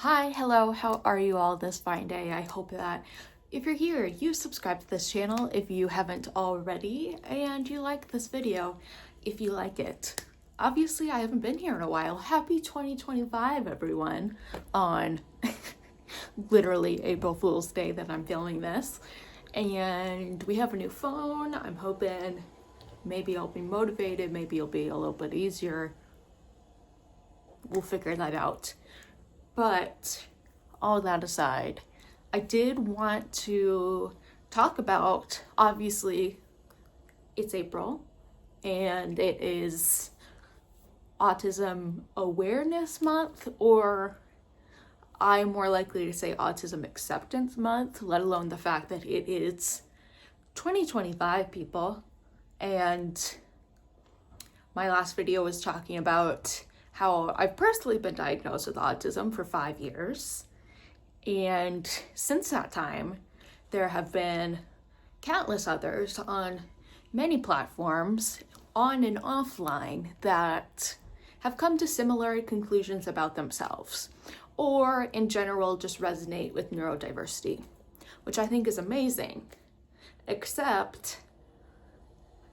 Hi, hello, how are you all this fine day? I hope that if you're here, you subscribe to this channel if you haven't already, and you like this video if you like it. Obviously, I haven't been here in a while. Happy 2025, everyone, on literally April Fool's Day that I'm filming this. And we have a new phone. I'm hoping maybe I'll be motivated, maybe it'll be a little bit easier. We'll figure that out. But all that aside, I did want to talk about, obviously, it's April and it is Autism Awareness Month, or I'm more likely to say Autism Acceptance Month, let alone the fact that it is 2025, people. And my last video was talking about how I've personally been diagnosed with autism for 5 years. And since that time, there have been countless others on many platforms, on and offline, that have come to similar conclusions about themselves, or in general just resonate with neurodiversity, which I think is amazing. Except,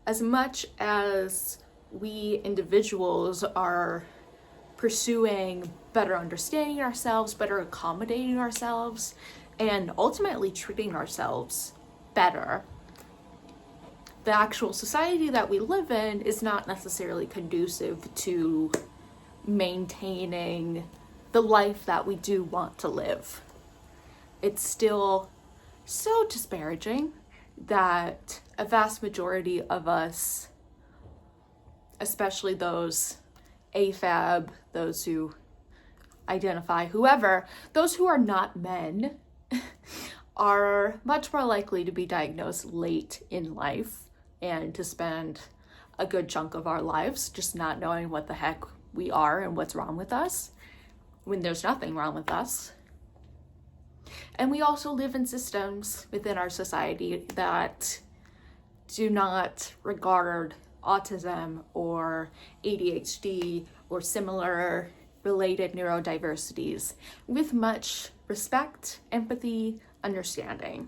as much as we individuals are pursuing better understanding ourselves, better accommodating ourselves, and ultimately treating ourselves better, the actual society that we live in is not necessarily conducive to maintaining the life that we do want to live. It's still so disparaging that a vast majority of us, especially those AFAB, those who identify whoever, those who are not men, are much more likely to be diagnosed late in life and to spend a good chunk of our lives just not knowing what the heck we are and what's wrong with us, when there's nothing wrong with us. And we also live in systems within our society that do not regard autism or ADHD or similar related neurodiversities with much respect, empathy, understanding,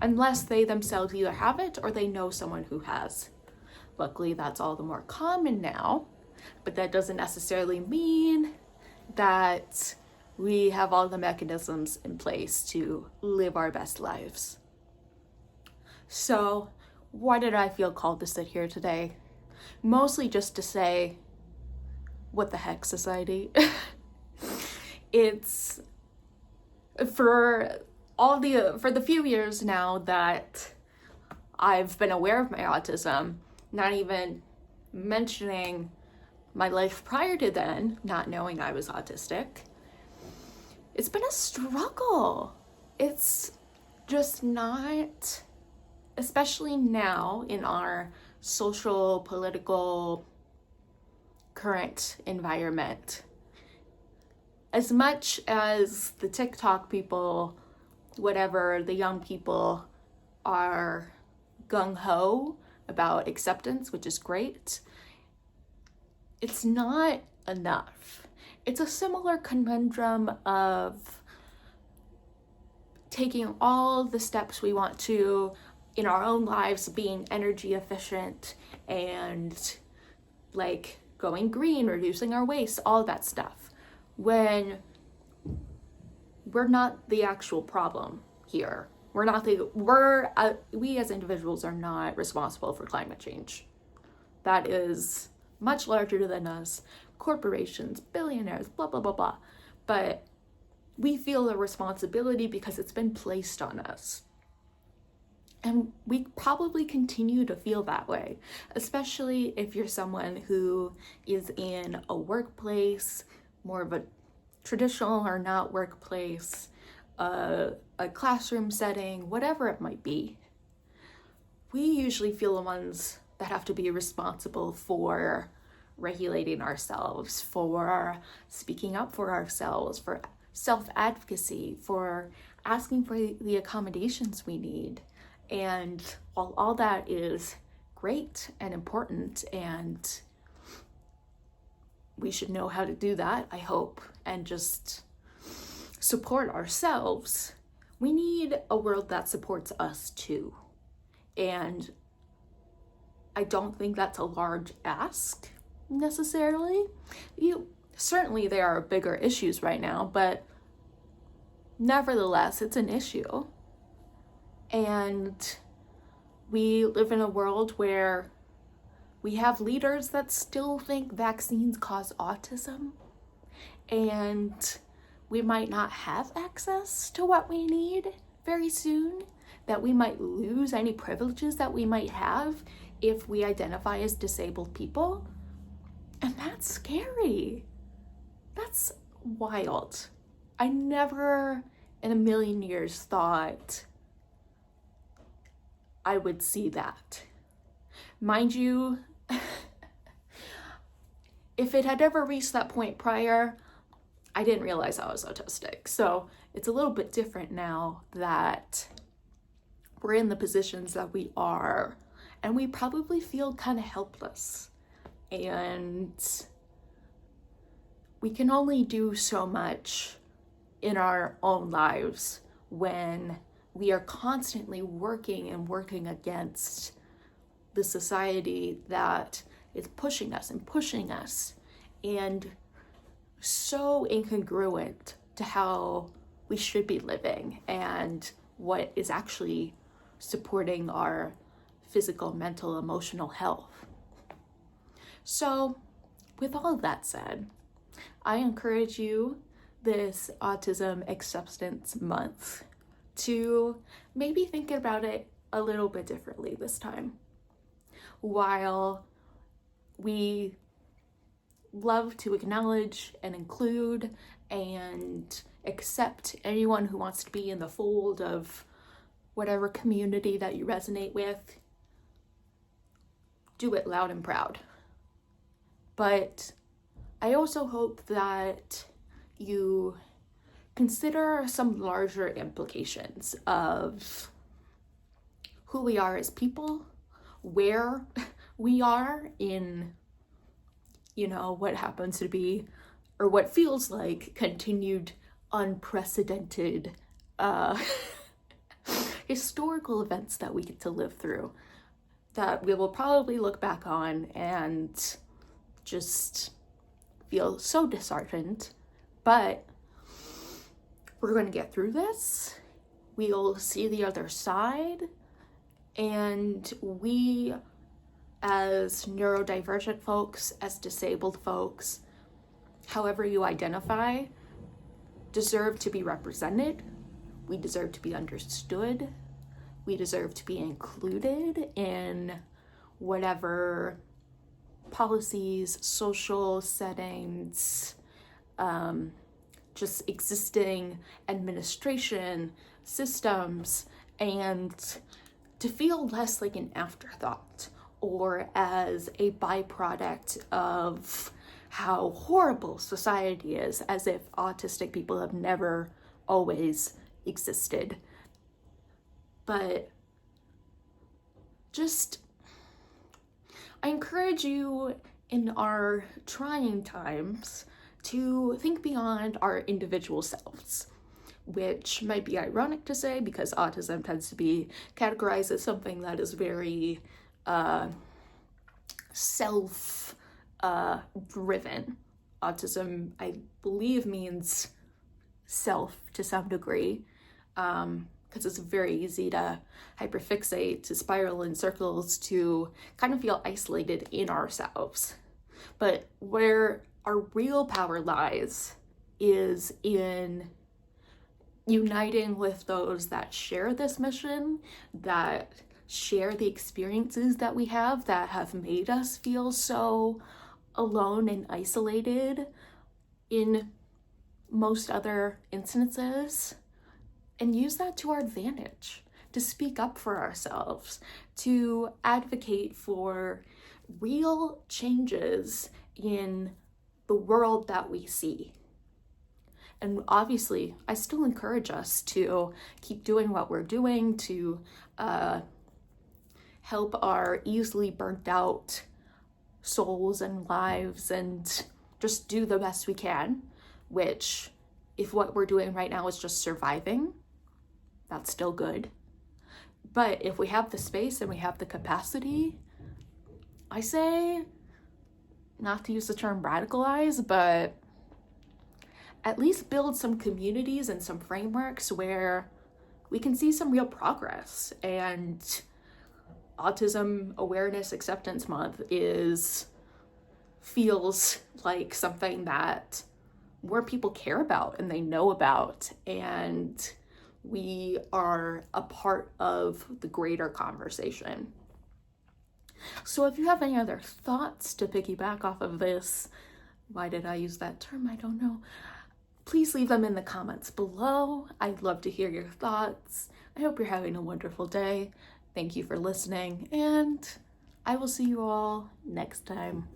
unless they themselves either have it or they know someone who has. Luckily, that's all the more common now, but that doesn't necessarily mean that we have all the mechanisms in place to live our best lives. So, why did I feel called to sit here today? Mostly just to say, what the heck, society? It's for the few years now that I've been aware of my autism, not even mentioning my life prior to then, not knowing I was autistic. It's been a struggle. It's just not, especially now in our social, political, current environment. As much as the TikTok people, whatever, the young people are gung-ho about acceptance, which is great, it's not enough. It's a similar conundrum of taking all the steps we want to in our own lives, being energy efficient and like going green, reducing our waste, all that stuff, when we're not the actual problem here. We as individuals are not responsible for climate change. That is much larger than us. Corporations, billionaires, blah, blah, blah, blah. But we feel a responsibility because it's been placed on us. And we probably continue to feel that way, especially if you're someone who is in a workplace, more of a traditional or not workplace, a classroom setting, whatever it might be. We usually feel the ones that have to be responsible for regulating ourselves, for speaking up for ourselves, for self-advocacy, for asking for the accommodations we need. And while all that is great and important, and we should know how to do that, I hope, and just support ourselves, we need a world that supports us too. And I don't think that's a large ask necessarily. Certainly there are bigger issues right now, but nevertheless, it's an issue. And we live in a world where we have leaders that still think vaccines cause autism, and we might not have access to what we need very soon, that we might lose any privileges that we might have if we identify as disabled people. And that's scary. That's wild. I never in a million years thought I would see that. Mind you, if it had ever reached that point prior, I didn't realize I was autistic. So it's a little bit different now that we're in the positions that we are, and we probably feel kind of helpless. And we can only do so much in our own lives when we are constantly working against the society that is pushing us and so incongruent to how we should be living and what is actually supporting our physical, mental, emotional health. So, with all of that said, I encourage you this Autism Acceptance Month to maybe think about it a little bit differently this time. While we love to acknowledge and include and accept anyone who wants to be in the fold of whatever community that you resonate with, do it loud and proud. But I also hope that you consider some larger implications of who we are as people, where we are in, what happens to be, or what feels like continued unprecedented historical events that we get to live through, that we will probably look back on and just feel so disheartened. But we're going to get through this. We'll see the other side. And we, as neurodivergent folks, as disabled folks, however you identify, deserve to be represented. We deserve to be understood. We deserve to be included in whatever policies, social settings, just existing administration, systems, and to feel less like an afterthought or as a byproduct of how horrible society is, as if autistic people have never always existed. But I encourage you in our trying times to think beyond our individual selves, which might be ironic to say because autism tends to be categorized as something that is very self-driven. Autism, I believe, means self to some degree, because it's very easy to hyperfixate, to spiral in circles, to kind of feel isolated in ourselves. But where our real power lies is in uniting with those that share this mission, that share the experiences that we have that have made us feel so alone and isolated in most other instances, and use that to our advantage, to speak up for ourselves, to advocate for real changes in the world that we see. And obviously, I still encourage us to keep doing what we're doing, to help our easily burnt out souls and lives, and just do the best we can, which if what we're doing right now is just surviving, that's still good. But if we have the space and we have the capacity, I say, not to use the term radicalize, but at least build some communities and some frameworks where we can see some real progress. And Autism Awareness Acceptance Month feels like something that more people care about and they know about, and we are a part of the greater conversation. So if you have any other thoughts to piggyback off of this, why did I use that term? I don't know. Please leave them in the comments below. I'd love to hear your thoughts. I hope you're having a wonderful day. Thank you for listening, and I will see you all next time.